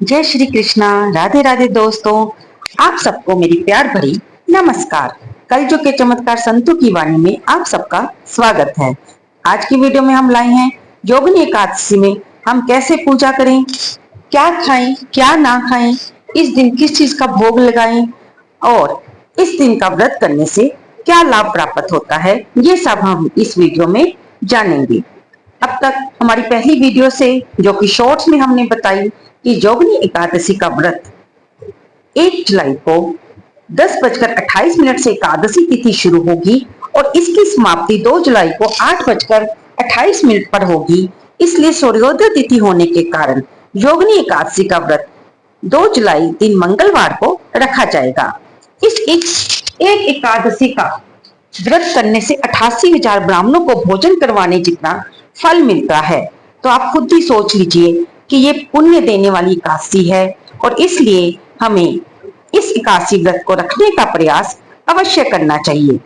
जय श्री कृष्णा। राधे राधे दोस्तों, आप सबको मेरी प्यार भरी नमस्कार। कलयुग के चमत्कार संतों की वाणी में आप सबका स्वागत है। आज की वीडियो में हम लाए हैं योगिनी एकादशी में हम कैसे पूजा करें, क्या खाएं क्या ना खाएं, इस दिन किस चीज का भोग लगाएं और इस दिन का व्रत करने से क्या लाभ प्राप्त होता है, ये सब हम इस वीडियो में जानेंगे। अब तक हमारी पहली वीडियो से जो कि शॉर्ट्स में हमने बताई कि जोगनी एकादशी का व्रत 1 जुलाई को 10:28 से एकादशी तिथि शुरू होगी और इसकी समाप्ति 2 जुलाई को 8:28 पर होगी। इसलिए सूर्योदय तिथि होने के कारण योगिनी एकादशी का व्रत 2 जुलाई दिन मंगलवार को रखा जाएगा। इस एक एकादशी का व्रत करने से 88,000 ब्राह्मणों को भोजन करवाने जितना फल मिलता है। तो आप खुद ही सोच लीजिए कि ये पुण्य देने वाली एकादशी है और इसलिए हमें इस एकादशी व्रत को रखने का प्रयास अवश्य करना चाहिए।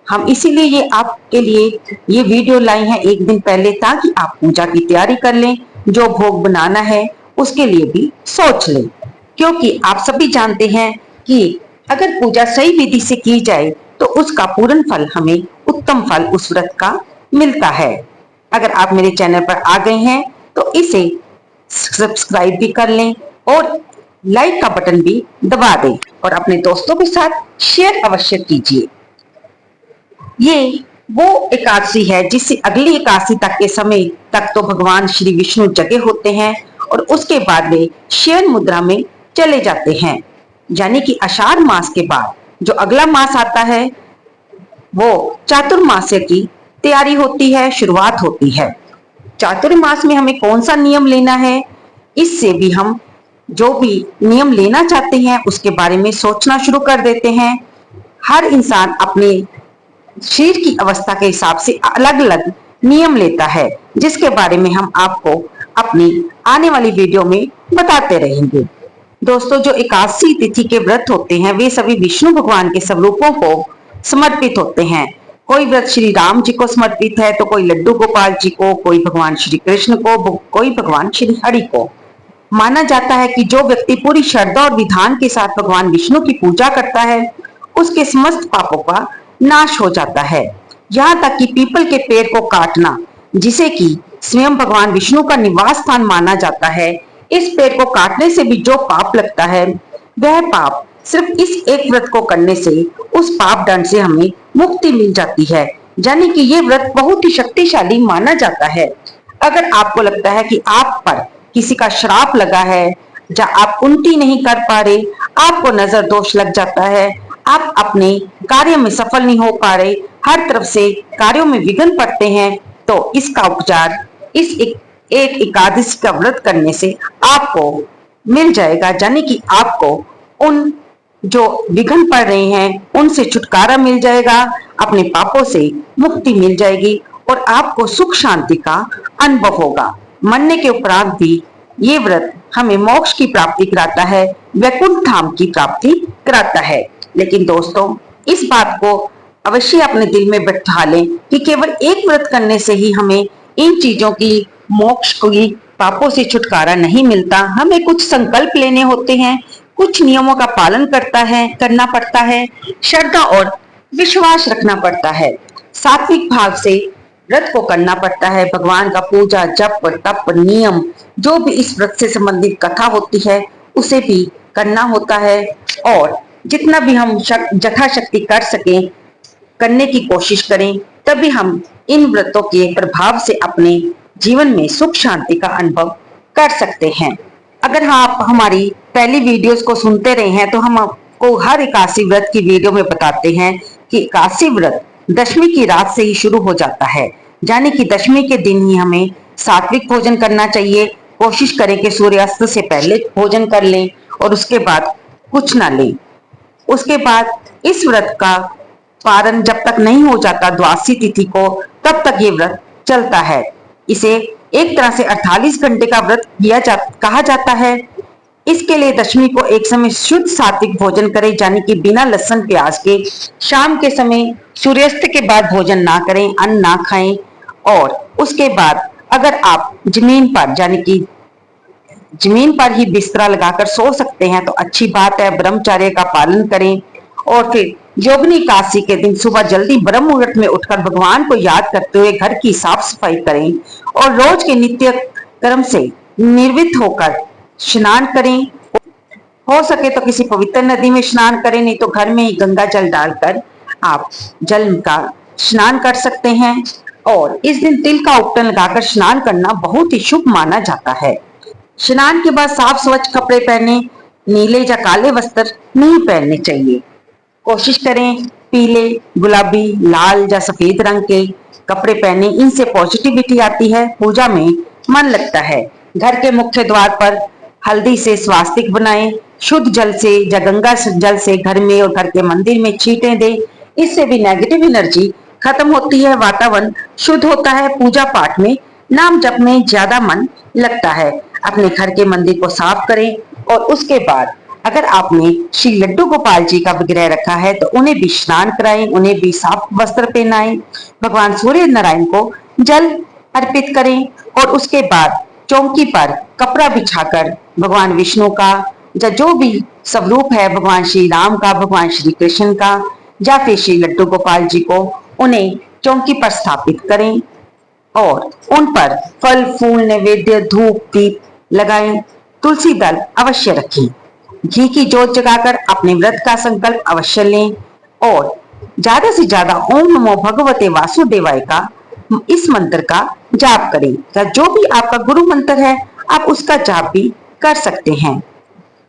हम इसीलिए ये आपके लिए ये वीडियो लाए हैं एक दिन पहले, ताकि आप पूजा की तैयारी कर लें, जो भोग बनाना है उसके लिए भी सोच लें। क्योंकि आप सभी जानते हैं कि अगर पूजा सही विधि से की जाए तो उसका पूर्ण फल, हमें उत्तम फल उस व्रत का मिलता है। अगर आप मेरे चैनल पर आ गए हैं तो इसे सब्सक्राइब भी कर लें और लाइक का बटन भी दबा दें और अपने दोस्तों के साथ शेयर अवश्य कीजिए। ये वो एकादशी है जिससे अगली एकादशी तक के समय तक तो भगवान श्री विष्णु जगे होते हैं और उसके बाद वे शयन मुद्रा में चले जाते हैं। यानी कि आषाढ़ मास के बाद जो अगला मास आता है वो चातुर्मास्य की तैयारी होती है, शुरुआत होती है। चातुर्मास में हमें कौन सा नियम लेना है, इससे भी हम जो भी नियम लेना चाहते हैं उसके बारे में सोचना शुरू कर देते हैं। हर इंसान अपने शरीर की अवस्था के हिसाब से अलग अलग नियम लेता है, जिसके बारे में हम आपको अपनी आने वाली वीडियो में बताते रहेंगे। दोस्तों, जो एकादशी तिथि के व्रत होते हैं वे सभी विष्णु भगवान के स्वरूपों को समर्पित होते हैं। कोई व्रत श्री राम जी को समर्पित है तो कोई लड्डू गोपाल जी को, कोई भगवान श्री कृष्ण को, कोई भगवान श्री हरि को। माना जाता है कि जो व्यक्ति पूरी श्रद्धा और विधान के साथ भगवान विष्णु की पूजा करता है उसके समस्त पापों का नाश हो जाता है। यहाँ तक कि पीपल के पेड़ को काटना, जिसे कि स्वयं भगवान विष्णु का निवास स्थान माना जाता है, इस पेड़ को काटने से भी जो पाप लगता है वह पाप सिर्फ इस एक व्रत को करने से उस पाप दंड से हमें मुक्ति मिल जाती है। यानी कि ये व्रत बहुत ही शक्तिशाली माना जाता है। अगर आपको लगता है कि आप पर किसी का श्राप लगा है या आप उल्टी नहीं कर पा रहे, आपको नजर दोष लग जाता है, आप अपने कार्य में सफल नहीं हो पा रहे, हर तरफ से कार्यों में विघ्न पड़ते हैं, तो इसका उपचार इस एक एकादशी का व्रत करने से आपको मिल जाएगा। यानी कि आपको उन जो विघ्न पड़ रहे हैं उनसे छुटकारा मिल जाएगा, अपने पापों से मुक्ति मिल जाएगी और आपको सुख शांति का अनुभव होगा। मरने के उपरांत भी ये व्रत हमें मोक्ष की प्राप्ति कराता है, वैकुंठ धाम की प्राप्ति कराता है। लेकिन दोस्तों, इस बात को अवश्य अपने दिल में बैठा लें कि केवल एक व्रत करने से ही हमें इन चीजों की, मोक्ष की, पापों से छुटकारा नहीं मिलता। हमें कुछ संकल्प लेने होते हैं, कुछ नियमों का पालन करना पड़ता है, श्रद्धा और विश्वास रखना पड़ता है, सात्विक भाव से व्रत को करना पड़ता है। भगवान का पूजा, जप, तप, नियम, जो भी इस व्रत से संबंधित कथा होती है उसे भी करना होता है और जितना भी हम यथाशक्ति कर सकें करने की कोशिश करें, तभी हम इन व्रतों के प्रभाव से अपने जीवन में सुख शांति का अनुभव कर सकते हैं। अगर आप हमारी पहली वीडियोस को सुनते रहे हैं तो हम आपको हर एकादशी व्रत की वीडियो में बताते हैं कि एकादशी व्रत दशमी की रात से ही शुरू हो जाता है। यानी कि दशमी के दिन ही हमें सात्विक भोजन करना चाहिए। कोशिश करें कि सूर्यास्त से पहले भोजन कर लें और उसके बाद कुछ ना लें। उसके बाद इस व्रत का पारण जब तक नहीं हो जाता द्वादशी तिथि को, तब तक ये व्रत चलता है। इसे एक तरह से 48 घंटे का व्रत कहा जाता है। इसके लिए दशमी को एक समय शुद्ध सात्विक भोजन करें, यानी कि बिना लहसुन प्याज के। शाम के समय सूर्यास्त के बाद भोजन ना करें, अन्न ना खाएं और उसके बाद अगर आप जमीन पर, यानी कि जमीन पर ही बिस्तरा लगाकर सो सकते हैं तो अच्छी बात है, ब्रह्मचर्य का पालन करें। और फिर योगिनी एकादशी के दिन सुबह जल्दी ब्रह्म मुहूर्त में उठकर भगवान को याद करते हुए घर की साफ सफाई करें और रोज के नित्य कर्म से निर्वृत्त होकर स्नान करें। हो सके तो किसी पवित्र नदी में स्नान करें, नहीं तो घर में ही गंगा जल डालकर आप जल का स्नान कर सकते हैं। और इस दिन तिल का उपटन लगाकर स्नान करना बहुत ही शुभ माना जाता है। स्नान के बाद साफ स्वच्छ कपड़े पहने, नीले या काले वस्त्र नहीं पहनने चाहिए। कोशिश करें पीले, गुलाबी, लाल या सफेद रंग के कपड़े पहने, इनसे पॉजिटिविटी आती है, पूजा में मन लगता है। घर के मुख्य द्वार पर हल्दी से स्वास्तिक बनाएं, शुद्ध जल से या गंगा जल से घर में और घर के मंदिर में छींटे दें। इससे भी नेगेटिव एनर्जी खत्म होती है, वातावरण शुद्ध होता है। पूजा पाठ में नाम जप में ज्यादा मन लगता है। अपने घर के मंदिर को साफ करें और उसके बाद अगर आपने श्री लड्डू गोपाल जी का विग्रह रखा है तो उन्हें भी स्नान कराएं, उन्हें भी साफ वस्त्र पहनाएं। भगवान सूर्य नारायण को जल अर्पित करें और उसके बाद चौकी पर कपड़ा बिछाकर भगवान विष्णु का या जो भी स्वरूप है, भगवान श्री राम का, भगवान श्री कृष्ण का या फिर श्री लड्डू गोपाल जी को, उन्हें चौकी पर स्थापित करें और उन पर फल फूल नैवेद्य धूप दीप लगाएं। तुलसी दल अवश्य रखें। घी की जोत जगाकर अपने व्रत का संकल्प अवश्य लें और ज्यादा से ज्यादा ओम नमो भगवते वासुदेवाय का इस मंत्र का जाप करें या जो भी आपका गुरु मंत्र है आप उसका जाप भी कर सकते हैं।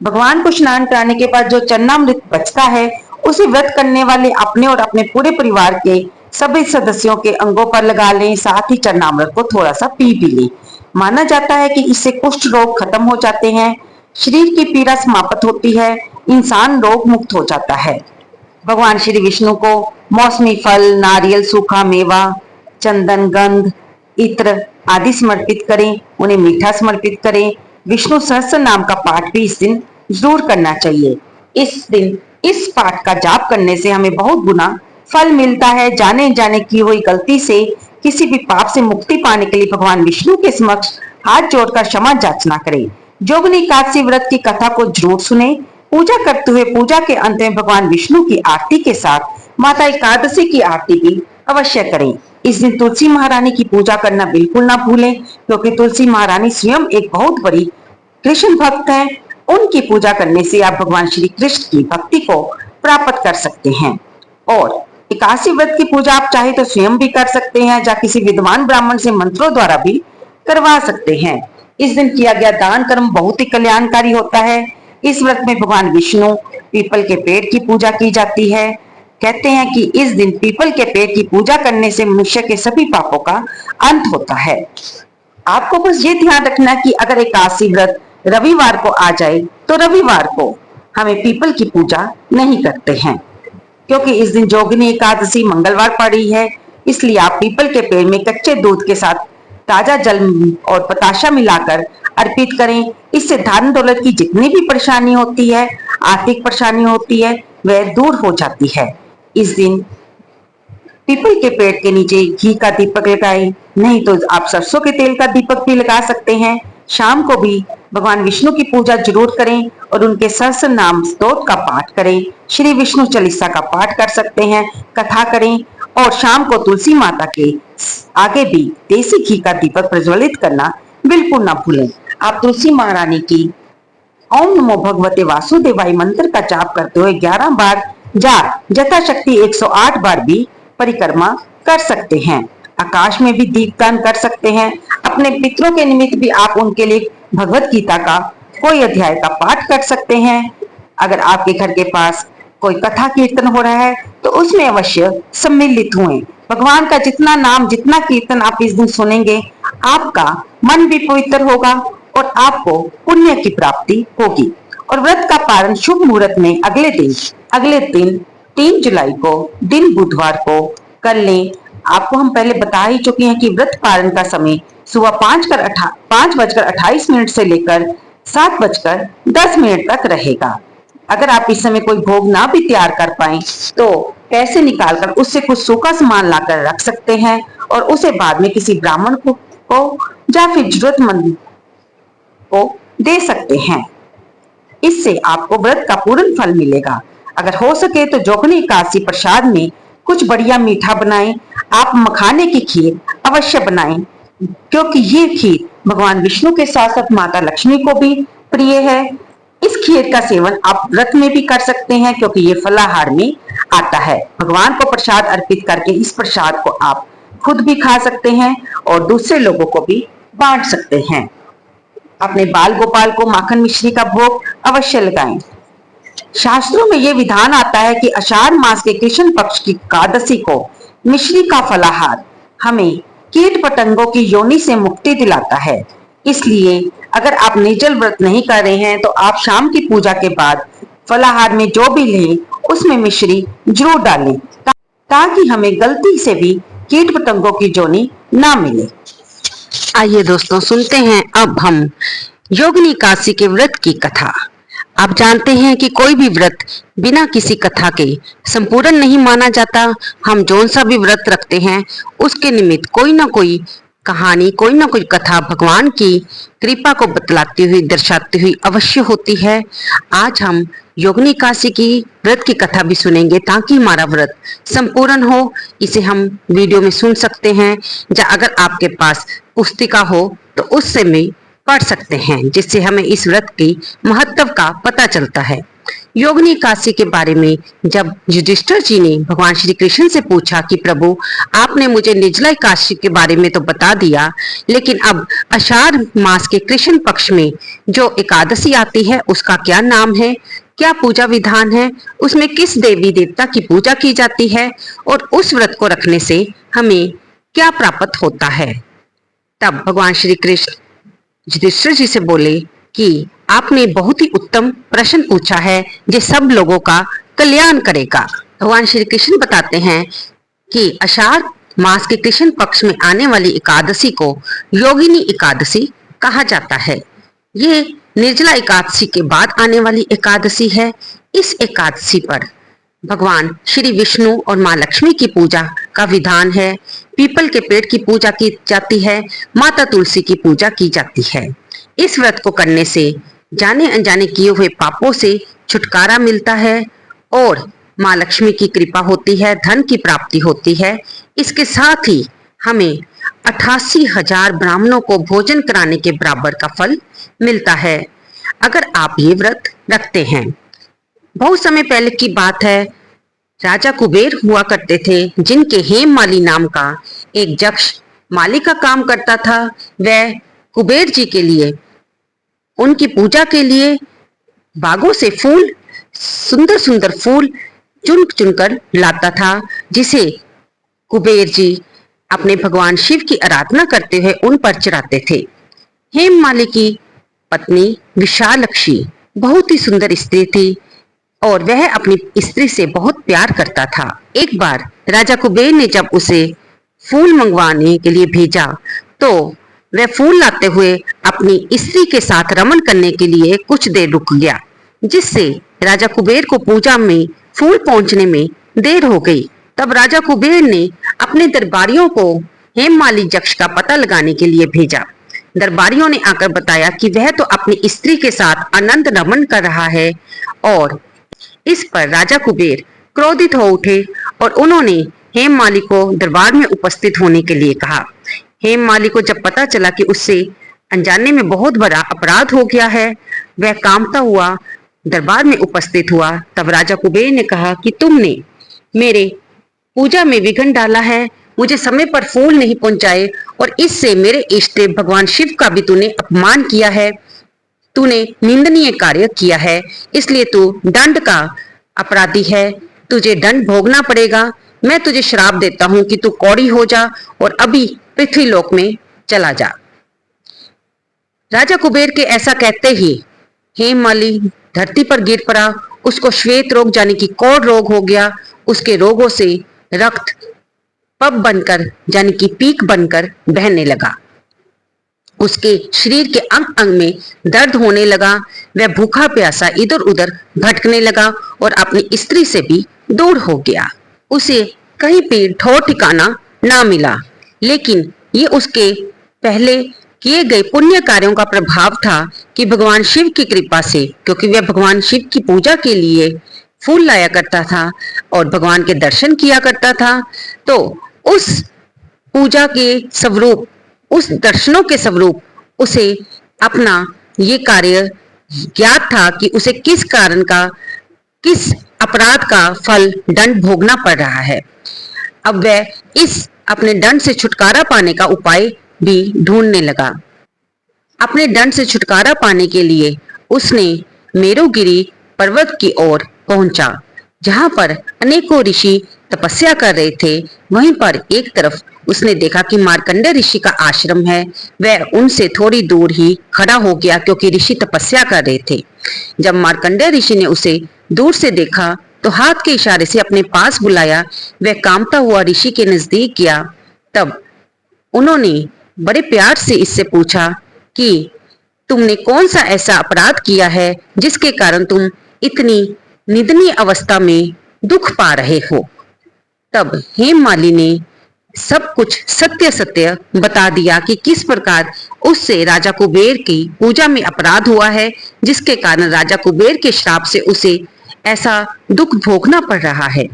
भगवान को स्नान कराने के बाद जो चरणामृत बचता है उसे व्रत करने वाले अपने और अपने पूरे परिवार के सभी सदस्यों के अंगों पर लगा लें। साथ ही चरणामृत को थोड़ा सा पी भी लें। माना जाता है कि इससे कुष्ठ रोग खत्म हो जाते हैं, शरीर की पीड़ा समाप्त होती है, इंसान रोग मुक्त हो जाता है। भगवान श्री विष्णु को मौसमी फल, नारियल, सूखा मेवा, चंदन, गंध, इत्र आदि समर्पित करें, उन्हें मीठा समर्पित करें। विष्णु सहस्त्र नाम का पाठ भी इस दिन जरूर करना चाहिए। इस दिन इस पाठ का जाप करने से हमें बहुत गुना फल मिलता है। जाने जाने की हुई गलती से किसी भी पाप से मुक्ति पाने के लिए भगवान विष्णु के समक्ष हाथ जोड़कर क्षमा याचना करें। जोगिनी एकादशी व्रत की कथा को जरूर सुने। पूजा करते हुए पूजा के अंत में भगवान विष्णु की आरती के साथ माता एकादशी की आरती भी अवश्य करें। इस दिन तुलसी महारानी की पूजा करना बिल्कुल ना भूलें, क्योंकि तुलसी महारानी स्वयं एक बहुत बड़ी कृष्ण भक्त है। उनकी पूजा करने से आप भगवान श्री कृष्ण की भक्ति को प्राप्त कर सकते हैं। और एकादशी व्रत की पूजा आप चाहे तो स्वयं भी कर सकते हैं या किसी विद्वान ब्राह्मण से मंत्रों द्वारा भी करवा सकते हैं। इस दिन किया गया दान कर्म बहुत ही कल्याणकारी होता है। इस व्रत में भगवान विष्णु पीपल के पेड़ की पूजा की जाती है। कहते हैं कि इस दिन पीपल के पेड़ की पूजा करने से मनुष्य के सभी पापों का अंत होता है। आपको बस ये ध्यान रखना कि अगर एकादशी व्रत रविवार को आ जाए तो रविवार को हमें पीपल की पूजा नहीं करते हैं, क्योंकि इस दिन जोगिनी एकादशी मंगलवार पड़ी है। इसलिए आप पीपल के पेड़ में कच्चे दूध के साथ ताजा जल और बताशा मिलाकर अर्पित करें। इससे धन दौलत की जितनी भी परेशानी होती है, आर्थिक परेशानी होती है, वह दूर हो जाती है। इस दिन पीपल के पेड़ के नीचे घी का दीपक लगाएं, नहीं तो आप सरसों के तेल का दीपक भी लगा सकते हैं। शाम को भी भगवान विष्णु की पूजा जरूर करें और उनके सहस्त्र नाम स्तोत्र का पाठ करें। श्री विष्णु चालीसा का पाठ कर सकते हैं, कथा करें और शाम को तुलसी माता के आगे भी देसी घी का दीपक प्रज्वलित करना बिल्कुल ना भूलें। आप तुलसी महारानी की ओम नमो भगवते वासुदेवाय मंत्र का जाप करते हुए 11 बार या यथाशक्ति 108 बार भी परिक्रमा कर सकते हैं। आकाश में भी दीपदान कर सकते हैं। अपने पितरों के निमित्त भी आप उनके लिए भगवत गीता का कोई अध्याय का पाठ कर सकते हैं। अगर आपके घर के पास कोई कथा कीर्तन हो रहा है तो उसमें अवश्य सम्मिलित हुए। भगवान का जितना नाम, जितना कीर्तन आप इस दिन सुनेंगे, आपका मन भी पवित्र होगा और आपको पुण्य की प्राप्ति होगी। और व्रत का पारण शुभ मुहूर्त में अगले दिन 3 जुलाई को दिन बुधवार को कर लें। आपको हम पहले बता ही चुके हैं कि व्रत पारण का समय सुबह 5:28 से लेकर 7:10 तक रहेगा। अगर आप इस समय कोई भोग ना भी तैयार कर पाए तो पैसे निकालकर उससे कुछ सूखा सामान लाकर रख सकते हैं और उसे बाद में किसी ब्राह्मण को या फिर जरूरतमंद को दे सकते हैं। इससे आपको व्रत का पूर्ण फल मिलेगा। अगर हो सके तो जोगनी एकादशी प्रसाद में कुछ बढ़िया मीठा बनाएं। आप मखाने की खीर अवश्य बनाएं, क्योंकि ये खीर भगवान विष्णु के साथ साथ माता लक्ष्मी को भी प्रिय है। इस खीर का सेवन आप व्रत में भी कर सकते हैं, क्योंकि ये फलाहार में आता है। भगवान को प्रसाद अर्पित करके इस प्रसाद को आप खुद भी खा सकते हैं और दूसरे लोगों को भी बांट सकते हैं। अपने बाल गोपाल को माखन मिश्री का भोग अवश्य लगाएं। शास्त्रों में यह विधान आता है कि आषाढ़ मास के कृष्ण पक्ष की एकादशी को मिश्री का फलाहार हमें कीट पतंगों की योनि से मुक्ति दिलाता है। इसलिए अगर आप निर्जल व्रत नहीं कर रहे हैं तो आप शाम की पूजा के बाद फलाहार में जो भी लें उसमें मिश्री जरूर डालें, ताकि हमें गलती से भी कीट पतंगों की योनि ना मिले। आइए दोस्तों, सुनते हैं अब हम योगिनी एकादशी के व्रत की कथा। आप जानते हैं कि कोई भी व्रत बिना किसी कथा के संपूर्ण नहीं माना जाता। हम जौन सा भी व्रत रखते हैं उसके निमित्त कोई ना कोई कहानी, कोई ना कोई कथा भगवान की कृपा को बतलाती हुई, दर्शाती हुई अवश्य होती है। आज हम योगिनी एकादशी की व्रत की कथा भी सुनेंगे ताकि हमारा व्रत संपूर्ण हो। इसे हम वीडियो में सुन सकते हैं, या अगर आपके पास पुस्तिका हो तो उससे भी पढ़ सकते हैं, जिससे हमें इस व्रत की महत्व का पता चलता है। योगिनी एकादशी के बारे में जब युधिष्ठिर जी ने भगवान श्री कृष्ण से पूछा कि प्रभु, आपने मुझे निर्जला एकादशी के बारे में तो बता दिया, लेकिन अब आषाढ़ मास के कृष्ण पक्ष में जो एकादशी आती है उसका क्या नाम है, क्या पूजा विधान है, उसमें किस देवी देवता की पूजा की जाती है और उस व्रत को रखने से हमें क्या प्राप्त होता है। तब भगवान श्री कृष्ण युधिष्ठिर जी से बोले कि आपने बहुत ही उत्तम प्रश्न पूछा है, जो सब लोगों का कल्याण करेगा। भगवान श्री कृष्ण बताते हैं कि आषाढ़ मास के कृष्ण पक्ष में आने वाली एकादशी को योगिनी एकादशी कहा जाता है। ये निर्जला एकादशी के बाद आने वाली एकादशी है। इस एकादशी पर भगवान श्री विष्णु और माँ लक्ष्मी की पूजा का विधान है। पीपल के पेड़ की पूजा की जाती है, माता तुलसी की पूजा की जाती है। इस व्रत को करने से जाने अनजाने किए हुए पापों से छुटकारा मिलता है और माँ लक्ष्मी की कृपा होती है, धन की प्राप्ति होती है। इसके साथ ही हमें 88,000 ब्राह्मणों को भोजन कराने के बराबर का फल मिलता है, अगर आप ये व्रत रखते हैं। बहुत समय पहले की बात है, राजा कुबेर हुआ करते थे, जिनके हेममाली नाम का एक यक्ष माली का काम करता था। वह कुबेर जी के लिए, उनकी पूजा के लिए बागों से फूल, सुंदर सुंदर फूल चुन चुनकर लाता था, जिसे कुबेर जी अपने भगवान शिव की आराधना करते हुए उन पर चढ़ाते थे। हेममाली की पत्नी विशालक्षी बहुत ही सुंदर स्त्री थी और वह अपनी स्त्री से बहुत प्यार करता था। एक बार राजा कुबेर ने जब उसे फूल मंगवाने के लिए भेजा तो वह फूल लाते हुए अपनी स्त्री के साथ रमन करने के लिए कुछ देर रुक गया, जिससे राजा कुबेर को पूजा में फूल पहुंचने में देर हो गई। तब राजा कुबेर ने अपने दरबारियों को हेममाली यक्ष का पता लगाने के लिए भेजा। दरबारियों ने आकर बताया कि वह तो अपनी स्त्री के साथ आनंद रमन कर रहा है, और इस पर राजा कुबेर क्रोधित हो उठे और उन्होंने हेममाली को दरबार में उपस्थित होने के लिए कहा। हेममाली को जब पता चला कि उससे अनजाने में बहुत बड़ा अपराध हो गया है, वह कांपता हुआ दरबार में उपस्थित हुआ। तब राजा कुबेर ने कहा कि तुमने मेरे पूजा में विघ्न डाला है, मुझे समय पर फूल नहीं पहुंचाए और इससे मेरे इष्ट भगवान शिव का भी तूने अपमान किया है। तूने निंदनीय कार्य किया है, इसलिए तू दंड का अपराधी है, तुझे दंड भोगना पड़ेगा। मैं तुझे श्राप देता हूं कि तू कौड़ी हो जा और अभी पृथ्वी लोक में चला जा। राजा कुबेर के ऐसा कहते ही हेममाली धरती पर गिर पड़ा। उसको श्वेत रोग यानी कि कौड़ रोग हो गया। उसके रोगों से रक्त पब बनकर यानी कि पीक बनकर बहने लगा। उसके शरीर के अंग अंग में दर्द होने लगा। वह भूखा प्यासा इधर उधर भटकने लगा और अपनी स्त्री से भी दूर हो गया। उसे कहीं भी ठौर ठिकाना ना मिला, लेकिन ये उसके पहले किए गए पुण्य कार्यों का प्रभाव था कि भगवान शिव की कृपा से, क्योंकि वह भगवान शिव की पूजा के लिए फूल लाया करता था और भगवान के दर्शन किया करता था, तो उस पूजा के स्वरूप, उस दर्शनों के स्वरूप उसे अपना ये कार्य ज्ञात था कि उसे किस कारण का, किस अपराध का फल, दंड भोगना पड़ रहा है। अब वह इस अपने दंड से छुटकारा पाने का उपाय भी ढूंढने लगा। अपने दंड से छुटकारा पाने के लिए उसने मेरुगिरी पर्वत की ओर पहुंचा, जहां पर अनेकों ऋषि तपस्या कर रहे थे। वहीं पर एक तरफ उसने देखा कि मार्कंडेय ऋषि का आश्रम है। वह उनसे थोड़ी दूर ही खड़ा हो गया, क्योंकि ऋषि तपस्या कर रहे थे। जब मार्कंडेय ऋषि ने उसे दूर से देखा तो हाथ के इशारे से अपने पास बुलाया। वह कांपता हुआ ऋषि के नजदीक गया। तब उन्होंने बड़े प्यार से इससे पूछा कि तुमने कौन सा ऐसा अपराध किया है जिसके कारण तुम इतनी निंदनीय अवस्था में दुख पा रहे हो। तब हेममाली ने सब कुछ सत्य सत्य बता दिया कि किस प्रकार उससे राजा कुबेर की पूजा में अपराध हुआ है, जिसके कारण राजा कुबेर के श्राप से उसे ऐसा दुख भोगना पड़ रहा है।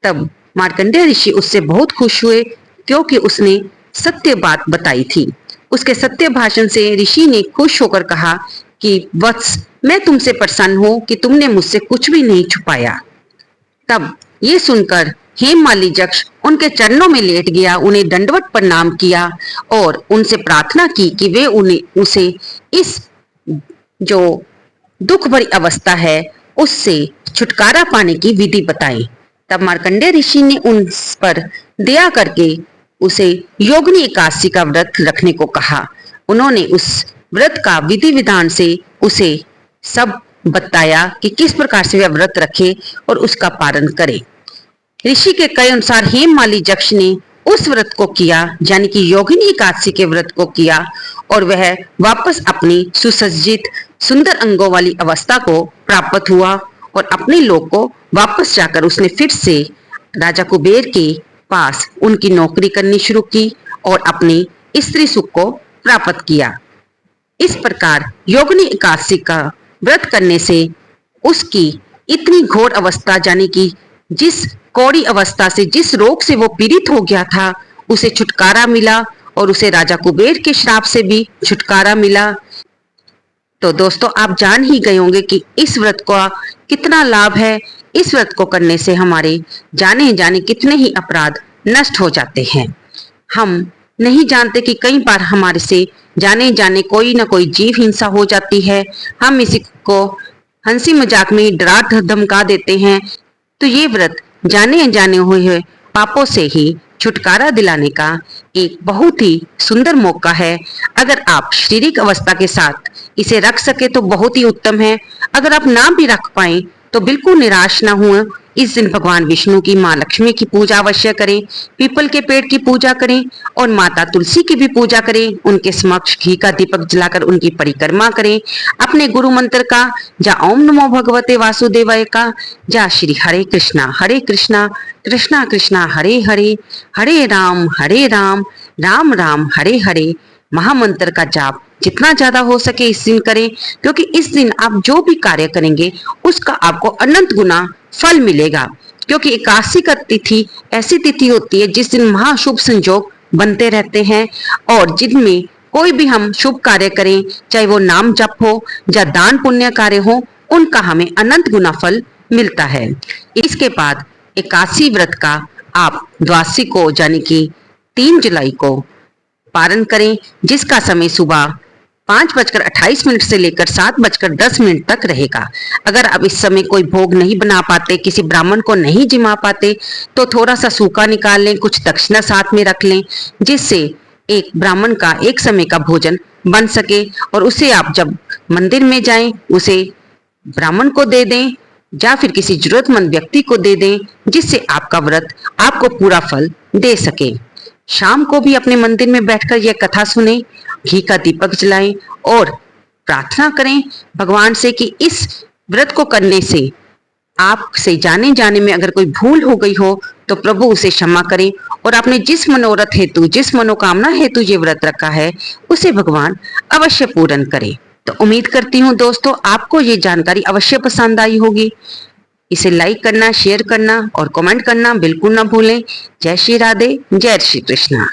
तब मार्कंडेय ऋषि उससे बहुत खुश हुए, क्योंकि उसने सत्य बात बताई थी। उसके सत्य भाषण से ऋषि ने खुश होकर कहा कि वत्स, मैं तुमसे प्रसन्न हूं कि तुमने मुझसे कुछ भी नहीं छुपाया। तब ये सुनकर हेममाली यक्ष उनके चरणों में लेट गया, उन्हें दंडवत प्रणाम किया और उनसे प्रार्थना की कि वे उन्हें उसे इस जो दुख भरी अवस्था है उससे छुटकारा पाने की विधि बताएं। तब मार्कंडेय ऋषि ने उन पर दया करके उसे योगिनी एकादशी का व्रत रखने को कहा। उन्होंने उस व्रत का विधि विधान से उसे सब बताया कि किस प्रकार से वह व्रत रखे और उसका पालन करे। ऋषि के कहे अनुसार हेममाली यक्ष ने उस व्रत को किया, यानी कि योगिनी एकादशी के व्रत को किया, और वह वापस अपनी सुसज्जित सुंदर अंगों वाली अवस्था को प्राप्त हुआ और अपने लोक को वापस जाकर उसने फिर से राजा कुबेर के पास उनकी नौकरी करनी शुरू की और अपने स्त्री सुख को प्राप्त किया। इस प्रकार योगिनी एकादशी का व्रत करने से उसकी इतनी घोर अवस्था, यानी कि जिस कौड़ी अवस्था से, जिस रोग से वो पीड़ित हो गया था, उसे छुटकारा मिला और उसे राजा कुबेर के श्राप से भी छुटकारा मिला। तो दोस्तों, आप जान ही गए होंगे कि इस व्रत का कितना लाभ है। इस व्रत को करने से हमारे जाने जाने कितने ही अपराध नष्ट हो जाते हैं। हम नहीं जानते कि कई बार हमारे से जाने जाने कोई ना कोई जीव हिंसा हो जाती है। हम इसी को हंसी मजाक में डरा धमका देते हैं। तो ये व्रत जाने अनजाने हुए पापों से ही छुटकारा दिलाने का एक बहुत ही सुंदर मौका है। अगर आप शारीरिक अवस्था के साथ इसे रख सके तो बहुत ही उत्तम है। अगर आप ना भी रख पाए तो बिल्कुल निराश ना हुए। इस दिन भगवान विष्णु की, माँ लक्ष्मी की पूजा अवश्य करें, पीपल के पेड़ की पूजा करें और माता तुलसी की भी पूजा करें। उनके समक्ष घी का दीपक जलाकर उनकी परिक्रमा करें। अपने गुरु मंत्र का या ओम नमो भगवते वासुदेवाय का या श्री हरे कृष्णा कृष्णा कृष्णा हरे हरे, हरे राम राम राम हरे हरे महामंत्र का जाप जितना ज्यादा हो सके इस दिन करें, क्योंकि इस दिन आप जो भी कार्य करेंगे उसका आपको अनंत गुना फल मिलेगा। क्योंकि एकादशी का तिथि ऐसी तिथि होती है जिस दिन महाशुभ संयोग बनते रहते हैं और जिनमें कोई भी हम शुभ कार्य करें, चाहे वो नाम जप हो या दान पुण्य कार्य हो, उनका हमें अनंत गुना फल मिलता है। इसके बाद एकादशी व्रत का आप द्वादशी को, यानी कि 3 जुलाई को पारण करें, जिसका समय सुबह 5:28 से लेकर 7:10 तक रहेगा। अगर आप इस समय कोई भोग नहीं बना पाते, किसी ब्राह्मण को नहीं जिमा पाते, तो थोड़ा सा सूखा निकाल लें, कुछ दक्षिणा साथ में रख लें, जिससे एक ब्राह्मण का एक समय का भोजन बन सके और उसे आप जब मंदिर में जाएं उसे ब्राह्मण को दे दें या फिर किसी जरूरतमंद व्यक्ति को दे दें, जिससे आपका व्रत आपको पूरा फल दे सके। शाम को भी अपने मंदिर में बैठकर यह कथा सुने, घी का दीपक जलाएं और प्रार्थना करें भगवान से कि इस व्रत को करने से आपसे जाने जाने में अगर कोई भूल हो गई हो तो प्रभु उसे क्षमा करे और आपने जिस मनोरथ हेतु, जिस मनोकामना हेतु ये व्रत रखा है उसे भगवान अवश्य पूर्ण करे। तो उम्मीद करती हूँ दोस्तों आपको ये जानकारी अवश्य पसंद आई होगी। इसे लाइक करना, शेयर करना और कमेंट करना बिल्कुल ना भूलें। जय श्री राधे, जय श्री कृष्णा।